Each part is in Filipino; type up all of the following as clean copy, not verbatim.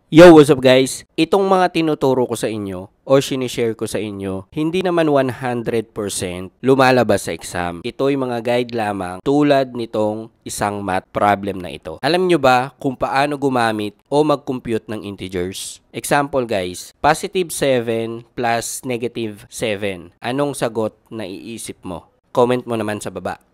Yo, what's up guys? Itong mga tinuturo ko sa inyo o sinishare ko sa inyo, hindi naman 100% lumalabas sa exam. Ito'y mga guide lamang tulad nitong isang math problem na ito. Alam nyo ba kung paano gumamit o mag-compute ng integers? Example guys, positive 7 plus negative 7. Anong sagot na iisip mo? Comment mo naman sa baba.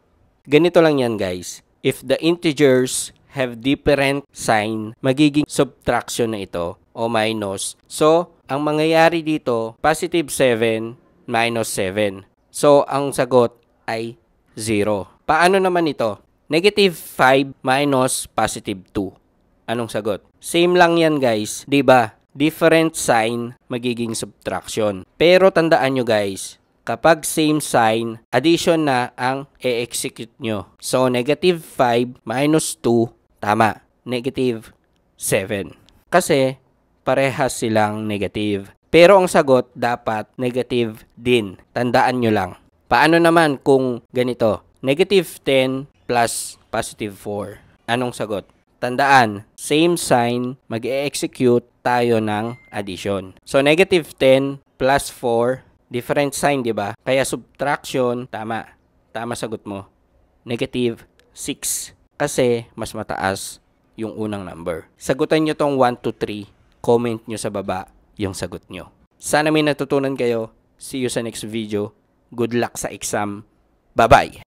Ganito lang yan guys. If the integers have different sign, magiging subtraction na ito o minus. So, ang mangyayari dito, positive 7 minus 7. So, ang sagot ay 0. Paano naman ito? Negative 5 minus positive 2. Anong sagot? Same lang yan guys, 'di ba? Different sign, magiging subtraction. Pero tandaan nyo guys, kapag same sign, addition na ang e-execute nyo. So, negative 5 minus 2, tama, negative 7. Kasi, parehas silang negative. Pero ang sagot, dapat negative din. Tandaan nyo lang. Paano naman kung ganito? Negative 10 plus positive 4. Anong sagot? Tandaan, same sign, mag-e-execute tayo ng addition. So, negative 10 plus 4, different sign, di ba? Kaya subtraction, tama. Tama sagot mo. Negative 6. Kasi mas mataas yung unang number. Sagutan nyo tong 1 to 3. Comment nyo sa baba yung sagot nyo. Sana may natutunan kayo. See you sa next video. Good luck sa exam. Bye-bye!